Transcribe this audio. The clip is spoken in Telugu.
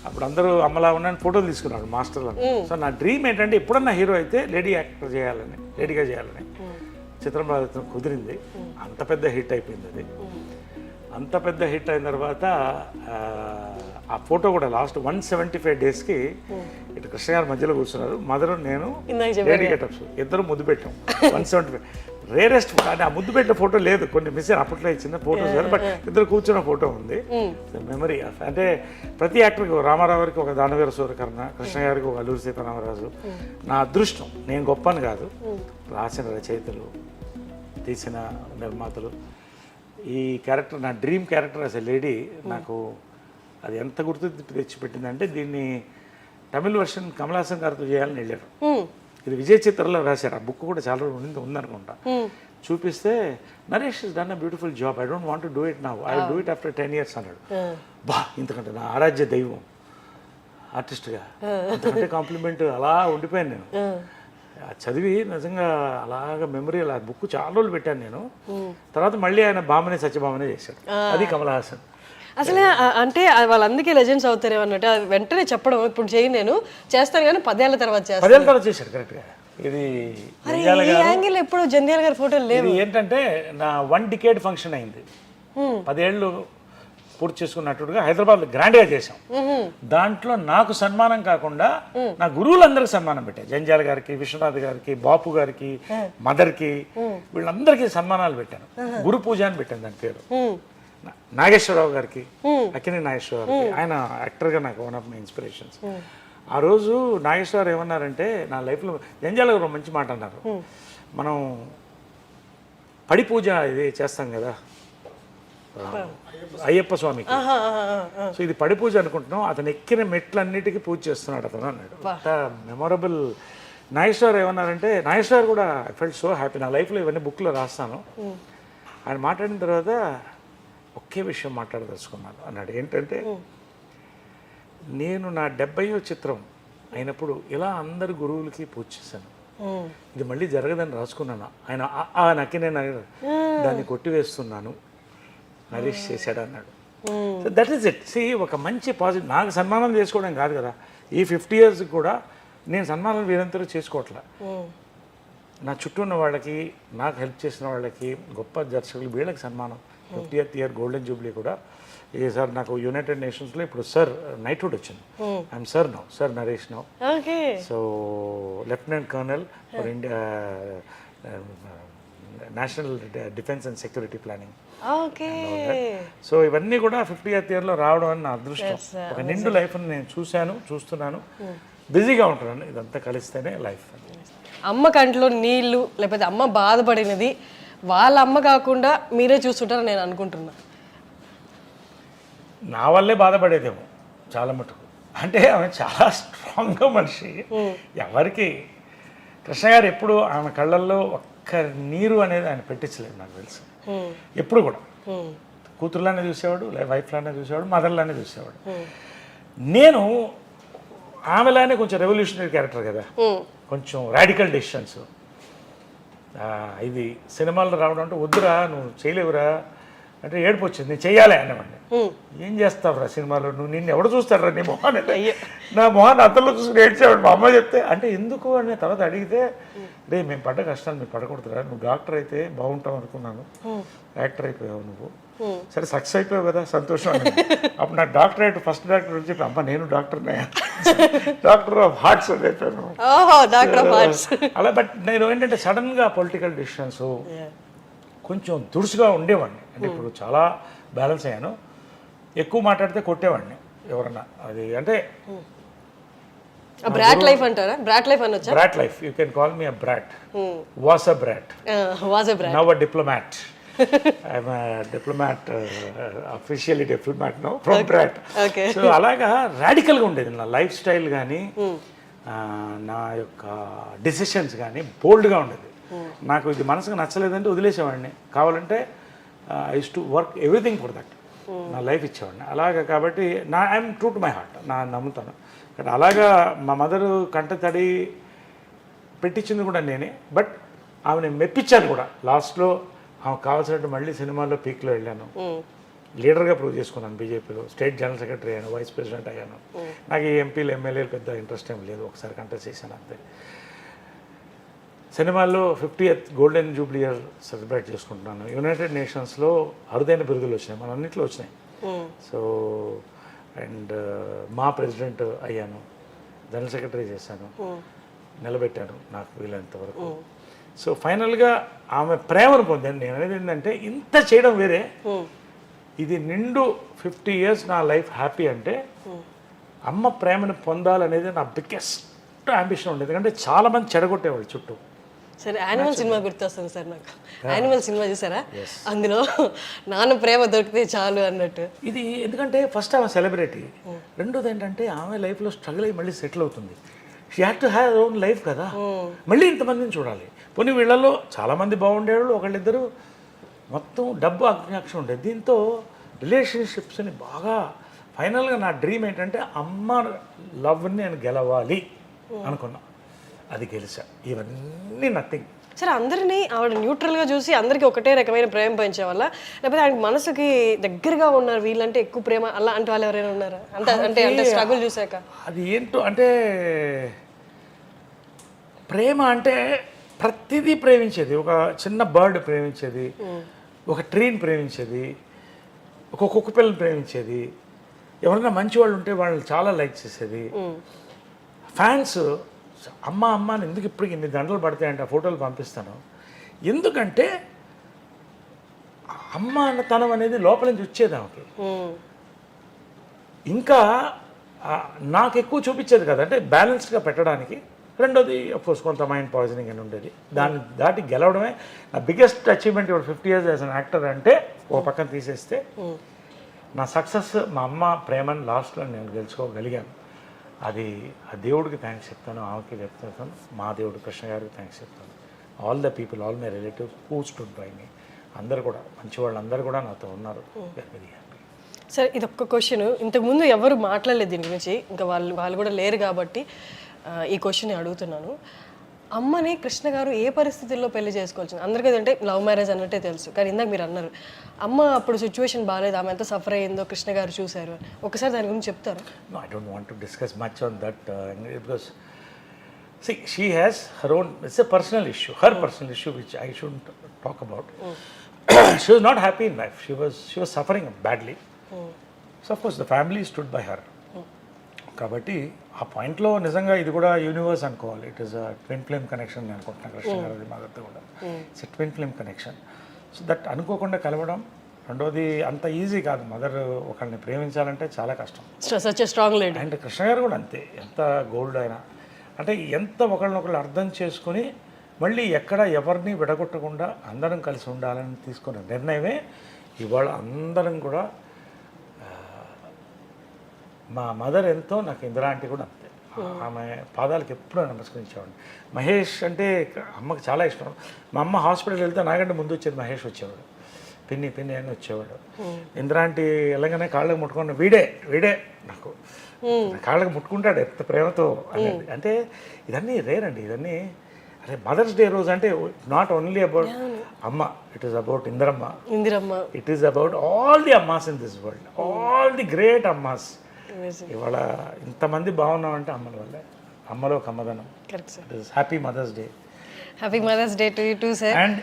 అప్పుడు అందరూ అమ్మలా ఉన్నాను ఫోటోలు తీసుకున్నాడు మాస్టర్లు. సో నా డ్రీమ్ ఏంటంటే ఎప్పుడన్నా హీరో అయితే లేడీగా చేయాలని. చిత్రం బాధితం కుదిరింది. అంత పెద్ద హిట్ అయిపోయింది అది. అంత పెద్ద హిట్ అయిన తర్వాత ఆ ఫోటో కూడా లాస్ట్ 175 daysకి ఇటు కృష్ణ గారి మధ్యలో కూర్చున్నారు, మదరు నేను లేడీ గెటప్స్ ఇద్దరు ముద్దు పెట్టాం. 175 రేరెస్ట్. అంటే ఆ ముద్దు పెట్టిన ఫోటో లేదు, కొన్ని మిస్ అప్పట్లో చిన్న ఫోటోస్, బట్ ఇద్దరు కూర్చున్న ఫోటో ఉంది. మెమరీ అంటే ప్రతి యాక్టర్కి, రామారావు గారికి ఒక దానవీర సూర్యకర్ణ, కృష్ణ గారికి ఒక అల్లూరి సీతారామరాజు. నా అదృష్టం, నేను గొప్పని కాదు, రాసిన రచయితలు, తీసిన నిర్మాతలు. ఈ క్యారెక్టర్ నా dream character as a lady నాకు అది ఎంత గుర్తు తెచ్చిపెట్టిందంటే, దీన్ని తమిళ వర్షన్ కమల్ హాసన్ గారితో చేయాలని వెళ్ళారు. ఇది విజయ్ చిత్రలో రాశారు. ఆ బుక్ కూడా చాలా ఉందనుకుంటా. చూపిస్తే Naresh is done a beautiful job, I don't want to do it now, I will do it after 10 years అన్నాడు. బా, ఇంతకంటే నా ఆరాధ్య దైవం ఆర్టిస్ట్గా అంతకంటే కాంప్లిమెంట్ అలా ఉండిపోయాను నేను. చదివి నిజంగా అలాగ మెమరీ, అలా బుక్ చాలా రోజులు పెట్టాను నేను. తర్వాత మళ్ళీ ఆయన బామనే సత్యభామనే చేశాడు. అది కమల్ హాసన్. అసలే అంటే వాళ్ళందుకే లెజెండ్స్ అవుతారేమో అన్నట్టు వెంటనే చెప్పడం, ఇప్పుడు చేయను నేను చేస్తాను కానీ 10 ఏళ్ల తర్వాత చేస్తాను. 10 ఏళ్ల తర్వాత చేశాడు కరెక్ట్గా. ఇది యాంగిల్ ఎప్పుడు జంధ్యాల గారి ఫోటోలు లేవు. ఏంటంటే నా 1 decade ఫంక్షన్ అయింది. 10 ఏళ్ళు పూర్తి చేసుకున్నట్టుగా హైదరాబాద్లో గ్రాండ్గా చేశాం. దాంట్లో నాకు సన్మానం కాకుండా నా గురువులందరికీ సన్మానం పెట్టాను. జంజాల గారికి, విశ్వనాథ్ గారికి, బాపు గారికి, మదర్కి, వీళ్ళందరికీ సన్మానాలు పెట్టాను. గురు పూజ అని పెట్టాను దాని పేరు. నాగేశ్వరరావు గారికి, అక్కినే నాగేశ్వరరావు గారికి, ఆయన యాక్టర్గా నాకు వన్ ఆఫ్ మై ఇన్స్పిరేషన్స్. ఆ రోజు నాగేశ్వరరావు ఏమన్నారంటే, నా లైఫ్లో జంజాల గారు మంచి మాట అన్నారు. మనం పడి పూజ ఇది చేస్తాం కదా అయ్యప్ప స్వామికి, సో ఇది పడి పూజ అనుకుంటున్నాం, అతను ఎక్కిన మెట్లన్నిటికీ పూజ చేస్తున్నాడు అతను అన్నాడు. మెమొరబుల్. నాగేశ్వర్ ఏమన్నారంటే, నాగేశ్వర్ కూడా ఐ ఫెల్ట్ సో హ్యాపీ. నా లైఫ్లో ఇవన్నీ బుక్లో రాస్తాను. ఆయన మాట్లాడిన తర్వాత ఒకే విషయం మాట్లాడదలుచుకున్నాను అన్నాడు. ఏంటంటే, నేను నా 70వ చిత్రం అయినప్పుడు ఇలా అందరు గురువులకి పూజ చేశాను, ఇది మళ్ళీ జరగదని రాసుకున్నాను. ఆయన నక్కినే దాన్ని కొట్టివేస్తున్నాను, నరేష్ చేశాడు అన్నాడు. So that is it. See, ఒక మంచి పాజిటివ్. నాకు సన్మానం చేసుకోవడం కాదు కదా, ఈ 50 years కూడా నేను సన్మానం వీరంతరూ చేసుకోవట్లా. నా చుట్టూ ఉన్న వాళ్ళకి, నాకు హెల్ప్ చేసిన వాళ్ళకి, గొప్ప దర్శకులు, వీళ్ళకి సన్మానం. 50th year గోల్డెన్ జూబ్లీ కూడా ఏ సార్ నాకు యునైటెడ్ నేషన్స్లో ఇప్పుడు సార్ నైట్హుడ్ వచ్చింది. I'm sir now, sir Naresh now. So lieutenant colonel for India, national defence and security planning. So ఇవన్నీ కూడా 50th yearలో రావడం అని నా అదృష్టం. ఒక నిండు లైఫ్ని నేను చూస్తున్నాను, బిజీగా ఉంటున్నాను. ఇదంతా కలిస్తేనే లైఫ్. అమ్మ కంట్లో నీళ్లు, లేకపోతే అమ్మ బాధపడినది వాళ్ళ అమ్మ కాకుండా మీరే చూస్తుంటారని నేను అనుకుంటున్నా. నా వల్లే బాధపడేదేమో చాలా మటుకు. అంటే ఆమె చాలా స్ట్రాంగ్గా మనిషి. ఎవరికి కృష్ణ గారు ఎప్పుడు ఆమె కళ్ళల్లో ఒక్క నీరు అనేది ఆయన పెట్టించలేదు నాకు తెలుసు. ఎప్పుడు కూడా కూతురులానే చూసేవాడు, వైఫ్లానే చూసేవాడు, మదర్లానే చూసేవాడు. నేను ఆమెలానే కొంచెం రెవల్యూషనరీ క్యారెక్టర్ కదా, కొంచెం రాడికల్ డెసిషన్స్. ఇది సినిమాల్లో రావడం అంటే, వద్దురా నువ్వు చేయలేవురా అంటే ఏడుపు వచ్చింది, నేను చెయ్యాలి అనేవాడిని. ఏం చేస్తావురా సినిమాలో, నువ్వు నిన్ను ఎవడు చూస్తాడురా నీ మొహాన్ని, నా మొహాన్ని అతల్లో చూసుకుని ఏడ్చేవాడు. మా అమ్మ చెప్తే అంటే ఎందుకు అని తర్వాత అడిగితే, రే మేము పడ్డ కష్టాలు మీరు పడకూడదురా, నువ్వు డాక్టర్ అయితే బాగుంటావు అనుకున్నాను, యాక్టర్ అయిపోయావు నువ్వు, సరే సక్సెస్ అయిపోయావు కదా, సంతోషం అని. అప్పుడు నాకు డాక్టరేట్, ఫస్ట్ డాక్టర్ వచ్చి చెప్పి, అమ్మ నేను డాక్టర్నే, డాక్టర్ ఆఫ్ హార్ట్స్ అని చెప్పాను అలా. బట్ నేను ఏంటంటే సడన్గా పొలిటికల్ డిసిషన్స్ కొంచెం దురుసుగా ఉండేవాడిని. అంటే ఇప్పుడు చాలా బ్యాలెన్స్ అయ్యాను. ఎక్కువ మాట్లాడితే కొట్టేవాడిని ఎవరన్నా. అది అంటే బ్రాట్ లైఫ్ అంటారా? బ్రాట్ లైఫ్ అనొచ్చా? Brat life, you can call me a brat. Was a brat, now a diplomat. I'm a diplomat, officially diplomat now, from Brat. So అలాగా రాడికల్గా ఉండేది నా లైఫ్ స్టైల్ కానీ, నా యొక్క డెసిషన్స్ కానీ బోల్డ్గా ఉండేది. నాకు ఇది మనసుకు నచ్చలేదంటే వదిలేసేవాడిని. కావాలంటే I use to work everything for that, నా లైఫ్ ఇచ్చేవాడిని అలాగా. కాబట్టి I'm true to my heart, నా నమ్ముతాను. కానీ అలాగా మా మదరు కంట తడి పెట్టించింది కూడా నేనే. బట్ ఆమెను మెప్పించాను కూడా. లాస్ట్లో ఆమె కావాల్సినట్టు మళ్ళీ సినిమాల్లో పీక్లో వెళ్ళాను. లీడర్గా ప్రూవ్ చేసుకున్నాను బీజేపీలో. స్టేట్ జనరల్ సెక్రటరీ అయ్యాను, వైస్ ప్రెసిడెంట్ అయ్యాను. నాకు ఈ ఎంపీలు ఎమ్మెల్యేలు పెద్ద ఇంట్రెస్ట్ ఏం లేదు, ఒకసారి కంటెస్ట్ చేశాను అంతే. సినిమాల్లో 50th golden Jubilee year celebrate చేసుకుంటున్నాను. యునైటెడ్ నేషన్స్లో అరుదైన బిరుదులు వచ్చినాయి, మన అన్నింటిలో వచ్చినాయి. సో అండ్ మా ప్రెసిడెంట్ అయ్యాను, జనరల్ సెక్రటరీ చేశాను, నిలబెట్టాను నాకు వీలైనంత వరకు. సో ఫైనల్గా ఆమె ప్రేమను పొందాను. నేను అనేది ఏంటంటే ఇంత చేయడం వేరే, ఇది నిండు 50 years నా లైఫ్ హ్యాపీ అంటే అమ్మ ప్రేమను పొందాలనేది నా బిగ్గెస్ట్ అంబిషన్ ఉండేది. ఎందుకంటే చాలామంది చెడగొట్టేవాళ్ళు చుట్టూ. సరే, యానిమల్ సినిమా గుర్తొస్తుంది సార్ నాకు. యానిమల్ సినిమా చూసారా? అందులో నాన్న ప్రేమ దొరికితే చాలు అన్నట్టు. ఇది ఎందుకంటే ఫస్ట్ ఆమె సెలబ్రిటీ, రెండోది ఏంటంటే ఆమె లైఫ్లో స్ట్రగుల్ అయ్యి మళ్ళీ సెటిల్ అవుతుంది. She had to have own life కదా, మళ్ళీ ఇంతమందిని చూడాలి. పోనీ వీళ్ళల్లో చాలామంది బాగుండేవాళ్ళు, ఒకళ్ళిద్దరు మొత్తం డబ్బు ఆకాంక్ష ఉండేది. దీంతో రిలేషన్షిప్స్ని బాగా ఫైనల్గా నా డ్రీమ్ ఏంటంటే అమ్మ లవ్ని నేను గెలవాలి అనుకున్నా, అది గెలిచా. ఇవన్నీ నథింగ్. సరే, అందరినీ ఆవిడ న్యూట్రల్గా చూసి అందరికీ ఒకటే రకమైన ప్రేమ పెంచే వల్ల, లేకపోతే ఆయన మనసుకి దగ్గరగా ఉన్నారు వీళ్ళంటే ఎక్కువ ప్రేమ అలా అంటే వాళ్ళు ఎవరైనా ఉన్నారా? అంటే స్ట్రగుల్ చూసాక అది ఏంటో అంటే ప్రేమ అంటే ప్రతిదీ ప్రేమించేది. ఒక చిన్న బర్డ్ ప్రేమించేది, ఒక ట్రీని ప్రేమించేది, ఒక కుక్క పిల్లని ప్రేమించేది, ఎవరైనా మంచి వాళ్ళు ఉంటే వాళ్ళని చాలా లైక్ చేసేది. ఫ్యాన్స్ అమ్మ అమ్మ అని ఎందుకు ఇప్పటికి ఇన్ని గంటలు పడతాయంటే ఆ ఫోటోలు పంపిస్తాను. ఎందుకంటే అమ్మ అన్నతనం అనేది లోపల నుంచి వచ్చేది ఆమెకి. ఇంకా నాకు ఎక్కువ చూపించేది కదా, అంటే బ్యాలెన్స్డ్గా పెట్టడానికి. రెండోది అఫ్కోర్స్ కొంత మైండ్ పాయిజనింగ్ అని ఉండేది. దాన్ని దాటి గెలవడమే నా బిగ్గెస్ట్ అచీవ్మెంట్. ఇప్పుడు 50 years యాజ్ అన్ యాక్టర్ అంటే ఓ పక్కన తీసేస్తే నా సక్సెస్ మా అమ్మ ప్రేమని లాస్ట్లో నేను గెలుచుకోగలిగాను. అది ఆ దేవుడికి థ్యాంక్స్ చెప్తాను, ఆమెకి చెప్తాను, మా దేవుడు కృష్ణ గారికి థ్యాంక్స్ చెప్తాను. All the people, all my relatives who stood by me, అందరు కూడా మంచి వాళ్ళు అందరూ కూడా నాతో ఉన్నారు. Very happy. సరే, ఇది ఒక్క క్వశ్చన్. ఇంతకుముందు ఎవరు మాట్లాడలేదు దీని గురించి, ఇంకా వాళ్ళు కూడా లేరు కాబట్టి ఈ క్వశ్చన్ అడుగుతున్నాను. అమ్మని కృష్ణ గారు ఏ పరిస్థితుల్లో పెళ్లి చేసుకోవచ్చు? అందరికీ అంటే లవ్ మ్యారేజ్ అన్నట్టే తెలుసు, కానీ ఇందాక మీరు అన్నారు అమ్మ అప్పుడు సిచ్యువేషన్ బాగాలేదు, ఆమె ఎంత సఫర్ అయ్యిందో కృష్ణ గారు చూశారు. ఒకసారి దాని గురించి చెప్తారా? No, I don't want to discuss much on that because see, she has her own, it's a personal issue, her personal issue which I shouldn't talk about. She was not happy in life. She was suffering badly. So of course the family stood by her. కాబట్టి ఆ పాయింట్లో నిజంగా ఇది కూడా యూనివర్స్ అనుకోవాలి. It is a twin flame connection నేను అనుకుంటున్నాను కృష్ణ గారి మాతో కూడా. It's twin flame connection. So that అనుకోకుండా కలవడం. రెండోది అంత ఈజీ కాదు, మదర్ ఒకరిని ప్రేమించాలంటే చాలా కష్టం. Strong lady. అండ్ కృష్ణ గారు కూడా అంతే, ఎంత గోల్డ్ అయినా అంటే ఎంత ఒకళ్ళనొకళ్ళు అర్థం చేసుకుని మళ్ళీ ఎక్కడ ఎవరిని విడగొట్టకుండా అందరం కలిసి ఉండాలని తీసుకున్న నిర్ణయమే ఇవాళ అందరం కూడా. మా మదర్ ఎంతో, నాకు ఇందిరా ఆంటీ కూడా అంతే. ఆమె పాదాలకు ఎప్పుడూ నమస్కరించేవాడిని. మహేష్ అంటే అమ్మకి చాలా ఇష్టం. మా అమ్మ హాస్పిటల్ వెళ్తే నాకంటే ముందు వచ్చేది మహేష్ వచ్చేవాడు, పిన్ని పిన్ని అని వచ్చేవాడు. ఇందిరా ఆంటీ వెళ్ళగానే కాళ్ళకి ముట్టుకున్న వీడే నాకు కాళ్ళకి ముట్టుకుంటాడు ఎంత ప్రేమతో అనేది. అంటే ఇదన్నీ రేర్ అండి, ఇదన్నీ. అరే మదర్స్ డే రోజు అంటే నాట్ ఓన్లీ అబౌట్ అమ్మ, it is about Indiramma, it is about all the అమ్మాస్ in this world, all the great అమ్మాస్. ఇవాళ ఇంతమంది బాగున్నామంటే అమ్మల వల్లే, అమ్మలో కమ్మదనం. Happy mother's day. Happy mother's day to you too sir. And